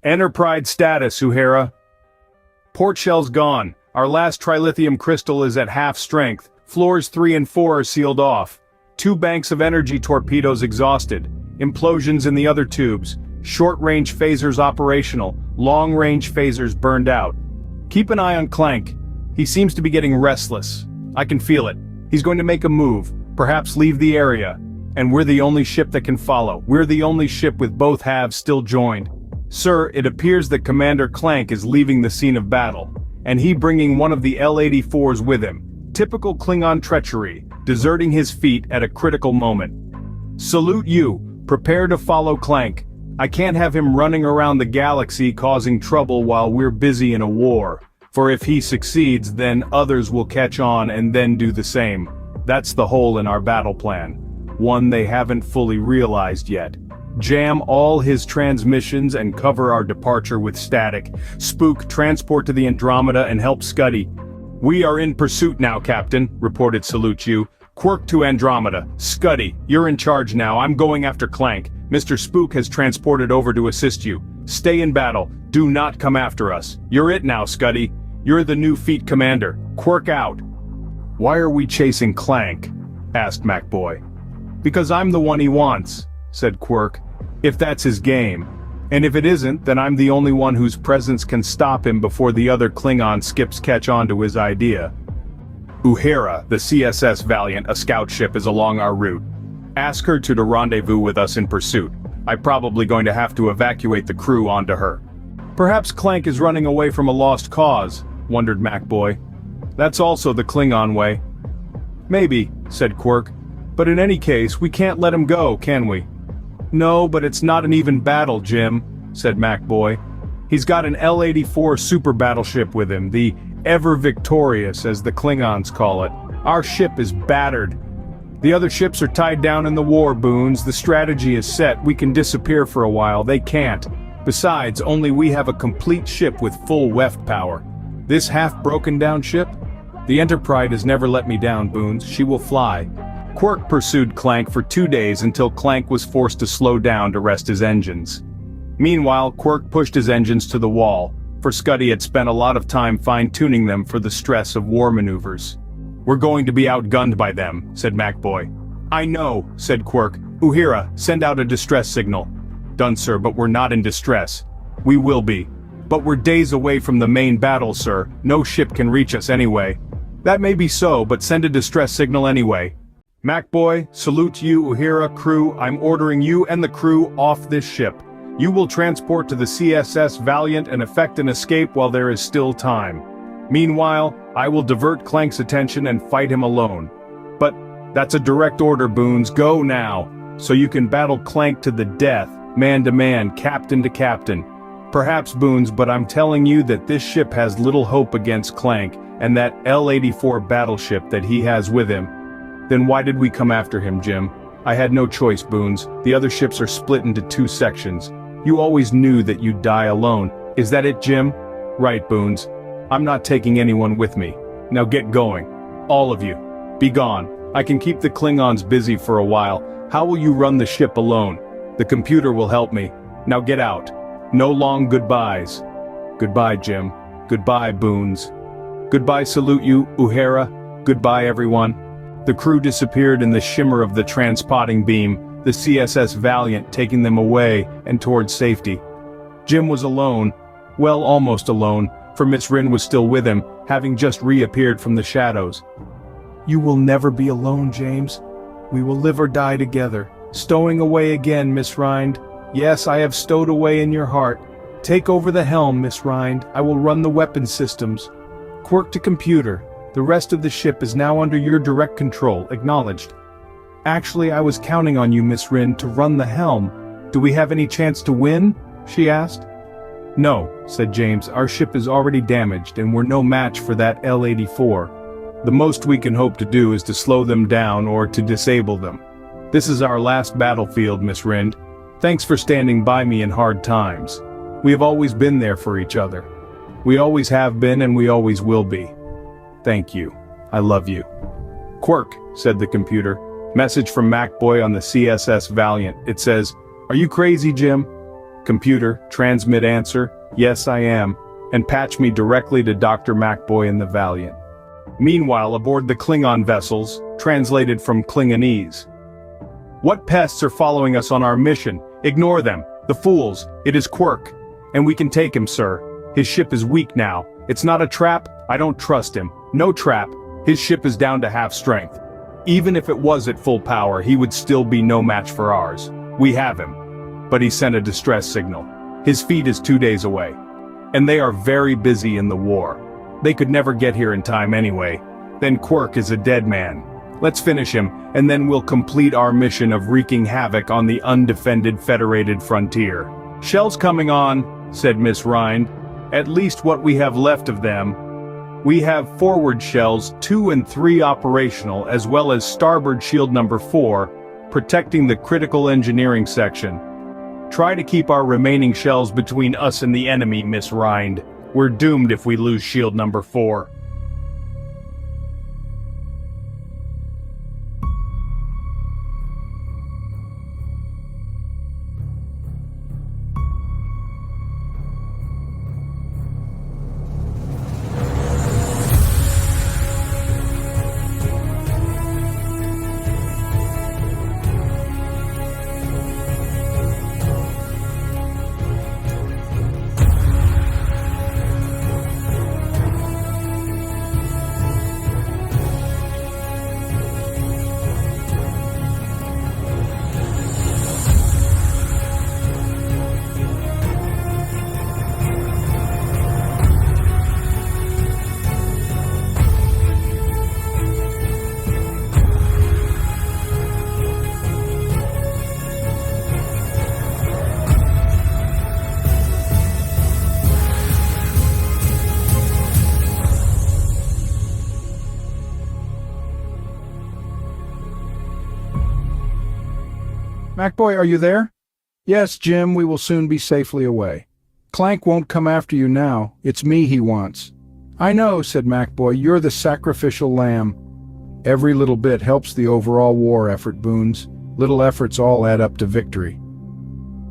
Enterprise status, Uhura. Port shell's gone. Our last trilithium crystal is at half strength. Floors 3 and 4 are sealed off. 2 banks of energy torpedoes exhausted. Implosions in the other tubes. Short-range phasers operational. Long-range phasers burned out. Keep an eye on Clank. He seems to be getting restless. I can feel it. He's going to make a move, perhaps leave the area. And we're the only ship that can follow. We're the only ship with both halves still joined. Sir, it appears that Commander Clank is leaving the scene of battle, and he bringing one of the L-84s with him. Typical Klingon treachery, deserting his feet at a critical moment. Salute you, prepare to follow Clank. I can't have him running around the galaxy causing trouble while we're busy in a war. For if he succeeds, then others will catch on and then do the same. That's the hole in our battle plan. One they haven't fully realized yet. Jam all his transmissions and cover our departure with static. Spook, transport to the Andromeda and help Scuddy. We are in pursuit now, Captain, reported Salute You. Quirk to Andromeda. Scuddy, you're in charge now. I'm going after Clank. Mr. Spook has transported over to assist you. Stay in battle. Do not come after us. You're it now, Scuddy. You're the new Fleet Commander. Quirk out. Why are we chasing Clank? Asked MacBoy. Because I'm the one he wants, said Quirk. If that's his game. And if it isn't, then I'm the only one whose presence can stop him before the other Klingon skips catch on to his idea. Uhura, the CSS Valiant, a scout ship, is along our route. Ask her to rendezvous with us in pursuit. I'm probably going to have to evacuate the crew onto her. Perhaps Clank is running away from a lost cause, wondered MacBoy. That's also the Klingon way. Maybe, said Quirk. But in any case, we can't let him go, can we? No, but it's not an even battle, Jim, said MacBoy. He's got an L-84 super battleship with him, the Ever Victorious, as the Klingons call it. Our ship is battered. The other ships are tied down in the war, Boons. The strategy is set. We can disappear for a while. They can't. Besides, only we have a complete ship with full WEFT power. This half-broken-down ship? The Enterprise has never let me down, Boons. She will fly. Quirk pursued Clank for 2 days until Clank was forced to slow down to rest his engines. Meanwhile, Quirk pushed his engines to the wall, for Scuddy had spent a lot of time fine-tuning them for the stress of war maneuvers. We're going to be outgunned by them, said MacBoy. I know, said Quirk. Uhura, send out a distress signal. Done, sir, but we're not in distress. We will be. But we're days away from the main battle, sir. No ship can reach us anyway. That may be so, but send a distress signal anyway. MacBoy, salute you, Uhura, crew. I'm ordering you and the crew off this ship. You will transport to the CSS Valiant and effect an escape while there is still time. Meanwhile, I will divert Clank's attention and fight him alone. But that's a direct order, Boons. Go now, so you can battle Clank to the death, man to man, captain to captain. Perhaps, Boons, but I'm telling you that this ship has little hope against Clank and that L-84 battleship that he has with him. Then why did we come after him, Jim? I had no choice, Boons. The other ships are split into 2 sections. You always knew that you'd die alone. Is that it, Jim? Right, Boons. I'm not taking anyone with me. Now get going. All of you. Be gone. I can keep the Klingons busy for a while. How will you run the ship alone? The computer will help me. Now get out. No long goodbyes. Goodbye, Jim. Goodbye, Boons. Goodbye, salute you, Uhura. Goodbye, everyone. The crew disappeared in the shimmer of the transpotting beam, the CSS Valiant taking them away and towards safety. Jim was alone, well, almost alone, for Miss Rin was still with him, having just reappeared from the shadows. You will never be alone, James. We will live or die together. Stowing away again, Miss Rind. Yes, I have stowed away in your heart. Take over the helm, Miss Rind. I will run the weapon systems. Quirk to computer. The rest of the ship is now under your direct control, acknowledged. Actually, I was counting on you, Miss Rin, to run the helm. Do we have any chance to win? She asked. No, said James, our ship is already damaged and we're no match for that L-84. The most we can hope to do is to slow them down or to disable them. This is our last battlefield, Miss Rind. Thanks for standing by me in hard times. We have always been there for each other. We always have been and we always will be. Thank you. I love you. Quirk, said the computer. Message from MacBoy on the CSS Valiant. It says, are you crazy, Jim? Computer, transmit answer, yes I am, and patch me directly to Dr. MacBoy and the Valiant. Meanwhile, aboard the Klingon vessels, translated from Klingonese. What pests are following us on our mission? Ignore them, the fools, it is Quirk. And we can take him, sir. His ship is weak now. It's not a trap, I don't trust him. No trap, his ship is down to half strength. Even if it was at full power, he would still be no match for ours. We have him. But he sent a distress signal. His fleet is 2 days away. And they are very busy in the war. They could never get here in time anyway. Then Quirk is a dead man. Let's finish him, and then we'll complete our mission of wreaking havoc on the undefended Federated frontier. Shells coming on, said Miss Rind. At least what we have left of them. We have forward shells 2 and 3 operational, as well as starboard shield number 4, protecting the critical engineering section. Try to keep our remaining shells between us and the enemy, Miss Rind. We're doomed if we lose shield number 4. MacBoy, are you there? Yes, Jim, we will soon be safely away. Clank won't come after you now. It's me he wants. I know, said MacBoy, you're the sacrificial lamb. Every little bit helps the overall war effort, Boons. Little efforts all add up to victory.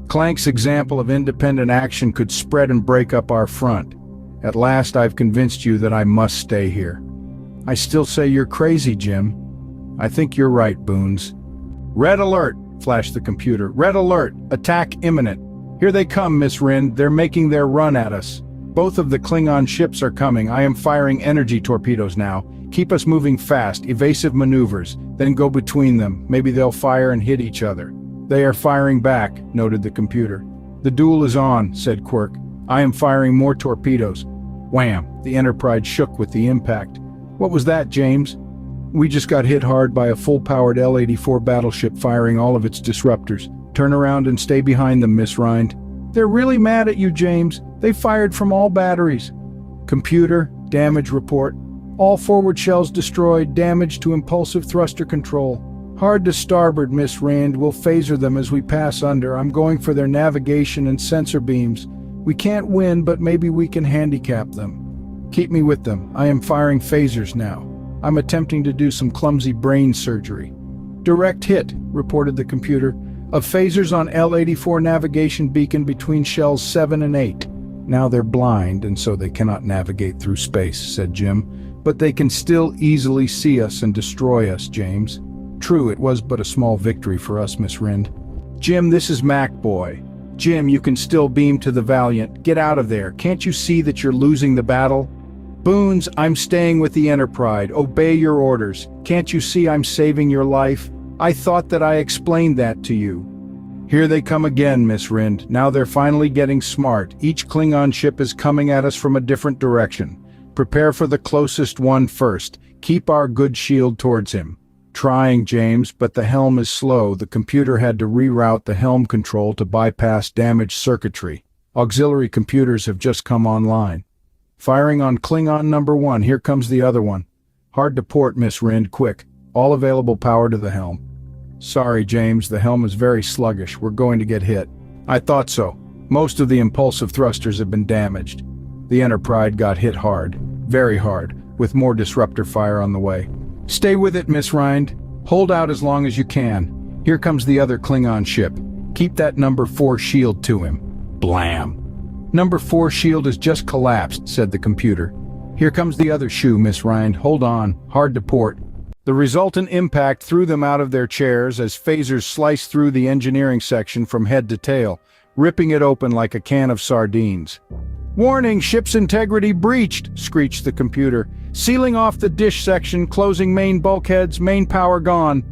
Clank's example of independent action could spread and break up our front. At last I've convinced you that I must stay here. I still say you're crazy, Jim. I think you're right, Boons. Red alert, flashed the computer. Red alert, attack imminent. Here they come, Miss Rind. They're making their run at us. Both of the Klingon ships are coming. I am firing energy torpedoes now. Keep us moving fast, evasive maneuvers, then go between them. Maybe they'll fire and hit each other. They are firing back, noted the computer. The duel is on, said Quirk. I am firing more torpedoes. Wham! The Enterprise shook with the impact. What was that, James? We just got hit hard by a full-powered L-84 battleship firing all of its disruptors. Turn around and stay behind them, Miss Rind. They're really mad at you, James. They fired from all batteries. Computer, damage report. All forward shells destroyed, damage to impulsive thruster control. Hard to starboard, Miss Rind. We'll phaser them as we pass under. I'm going for their navigation and sensor beams. We can't win, but maybe we can handicap them. Keep me with them. I am firing phasers now. I'm attempting to do some clumsy brain surgery. Direct hit, reported the computer, of phasers on L-84 navigation beacon between shells 7 and 8. Now they're blind, and so they cannot navigate through space, said Jim. But they can still easily see us and destroy us, James. True, it was but a small victory for us, Miss Rind. Jim, this is MacBoy. Jim, you can still beam to the Valiant. Get out of there. Can't you see that you're losing the battle? Boons, I'm staying with the Enterprise. Obey your orders. Can't you see I'm saving your life? I thought that I explained that to you. Here they come again, Miss Rind. Now they're finally getting smart. Each Klingon ship is coming at us from a different direction. Prepare for the closest one first. Keep our good shield towards him. Trying, James, but the helm is slow. The computer had to reroute the helm control to bypass damaged circuitry. Auxiliary computers have just come online. Firing on Klingon number 1. Here comes the other one. Hard to port, Miss Rind. Quick. All available power to the helm. Sorry, James. The helm is very sluggish. We're going to get hit. I thought so. Most of the impulsive thrusters have been damaged. The Enterprise got hit hard. Very hard. With more disruptor fire on the way. Stay with it, Miss Rind. Hold out as long as you can. Here comes the other Klingon ship. Keep that number 4 shield to him. Blam. "Number 4 shield has just collapsed," said the computer. "Here comes the other shoe, Miss Rind. Hold on. Hard to port." The resultant impact threw them out of their chairs as phasers sliced through the engineering section from head to tail, ripping it open like a can of sardines. "Warning, ship's integrity breached," screeched the computer. "Sealing off the dish section, closing main bulkheads, main power gone."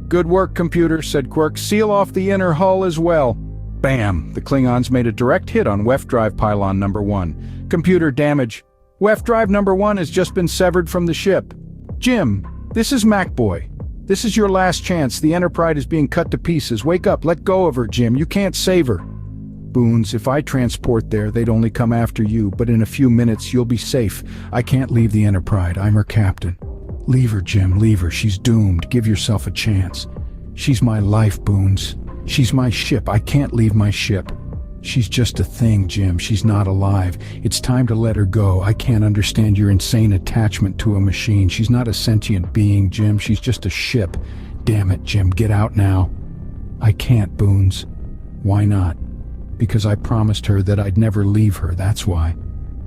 "Good work, computer," said Quirk. "Seal off the inner hull as well." Bam! The Klingons made a direct hit on Weft Drive Pylon number 1. "Computer damage. Weft Drive number 1 has just been severed from the ship." "Jim, this is MacBoy. This is your last chance. The Enterprise is being cut to pieces. Wake up, let go of her, Jim. You can't save her." "Boons, if I transport there, they'd only come after you, but in a few minutes you'll be safe. I can't leave the Enterprise. I'm her captain." "Leave her, Jim, leave her. She's doomed. Give yourself a chance." "She's my life, Boons. She's my ship. I can't leave my ship." "She's just a thing, Jim. She's not alive. It's time to let her go. I can't understand your insane attachment to a machine. She's not a sentient being, Jim. She's just a ship. Damn it, Jim, get out now." "I can't, Boons." "Why not?" "Because I promised her that I'd never leave her, that's why."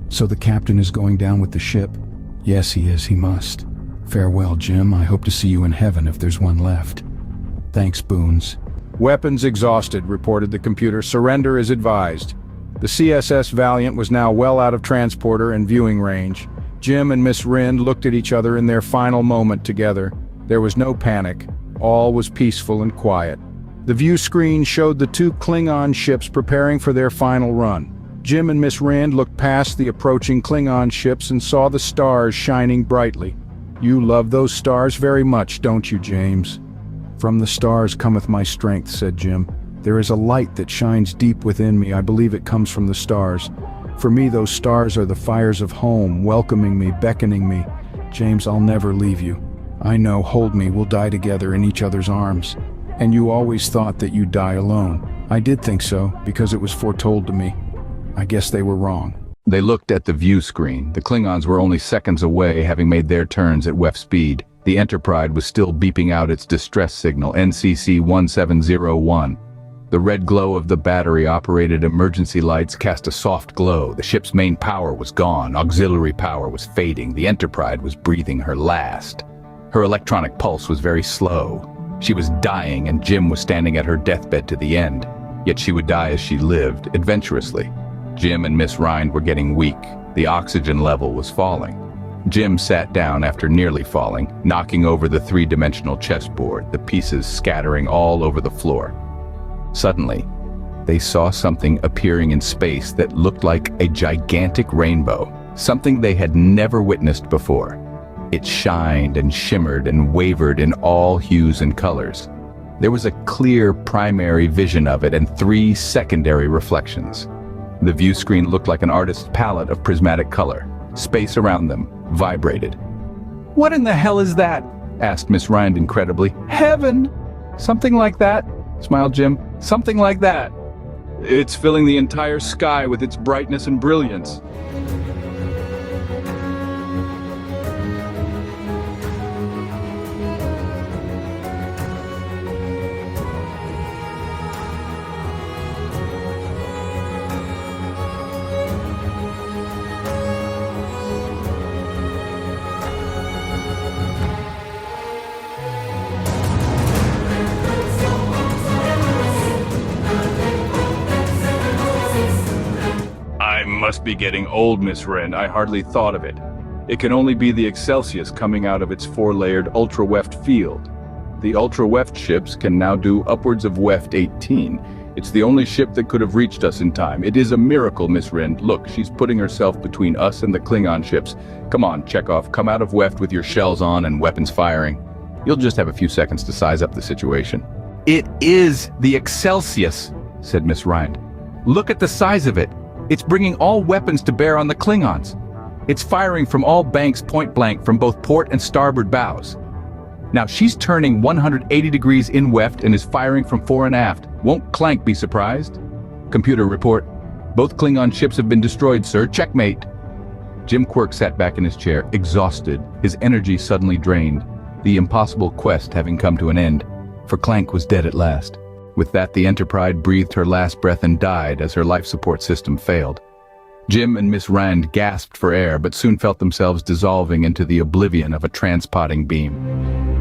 "So the captain is going down with the ship?" "Yes, he is. He must." "Farewell, Jim. I hope to see you in heaven if there's one left." "Thanks, Boons." "Weapons exhausted," reported the computer. "Surrender is advised." The CSS Valiant was now well out of transporter and viewing range. Jim and Miss Rind looked at each other in their final moment together. There was no panic. All was peaceful and quiet. The view screen showed the 2 Klingon ships preparing for their final run. Jim and Miss Rind looked past the approaching Klingon ships and saw the stars shining brightly. "You love those stars very much, don't you, James?" "From the stars cometh my strength," said Jim. "There is a light that shines deep within me. I believe it comes from the stars. For me, those stars are the fires of home, welcoming me, beckoning me. James, I'll never leave you. I know, hold me, we'll die together in each other's arms." "And you always thought that you'd die alone." "I did think so, because it was foretold to me. I guess they were wrong." They looked at the view screen. The Klingons were only seconds away, having made their turns at WEF speed. The Enterprise was still beeping out its distress signal, NCC 1701. The red glow of the battery-operated emergency lights cast a soft glow. The ship's main power was gone. Auxiliary power was fading. The Enterprise was breathing her last. Her electronic pulse was very slow. She was dying, and Jim was standing at her deathbed to the end. Yet she would die as she lived, adventurously. Jim and Miss Rind were getting weak. The oxygen level was falling. Jim sat down after nearly falling, knocking over the 3-dimensional chessboard, the pieces scattering all over the floor. Suddenly, they saw something appearing in space that looked like a gigantic rainbow, something they had never witnessed before. It shined and shimmered and wavered in all hues and colors. There was a clear primary vision of it and 3 secondary reflections. The view screen looked like an artist's palette of prismatic color. Space around them vibrated. "What in the hell is that?" asked Miss Rind incredibly. "Heaven!" "Something like that," smiled Jim. "Something like that. It's filling the entire sky with its brightness and brilliance." "Must be getting old, Miss Rind. I hardly thought of it. It can only be the Excelsius coming out of its 4-layered ultra-weft field. The ultra-weft ships can now do upwards of weft 18. It's the only ship that could have reached us in time. It is a miracle, Miss Rind. Look, she's putting herself between us and the Klingon ships. Come on, Chekhov, come out of weft with your shells on and weapons firing. You'll just have a few seconds to size up the situation." "It is the Excelsius," said Miss Rind. "Look at the size of it. It's bringing all weapons to bear on the Klingons. It's firing from all banks point blank from both port and starboard bows. Now she's turning 180 degrees in weft and is firing from fore and aft. Won't Clank be surprised?" "Computer report. Both Klingon ships have been destroyed, sir. Checkmate." Jim Quirk sat back in his chair, exhausted, his energy suddenly drained, the impossible quest having come to an end, for Clank was dead at last. With that, the Enterprise breathed her last breath and died as her life support system failed. Jim and Miss Rand gasped for air but soon felt themselves dissolving into the oblivion of a transpotting beam.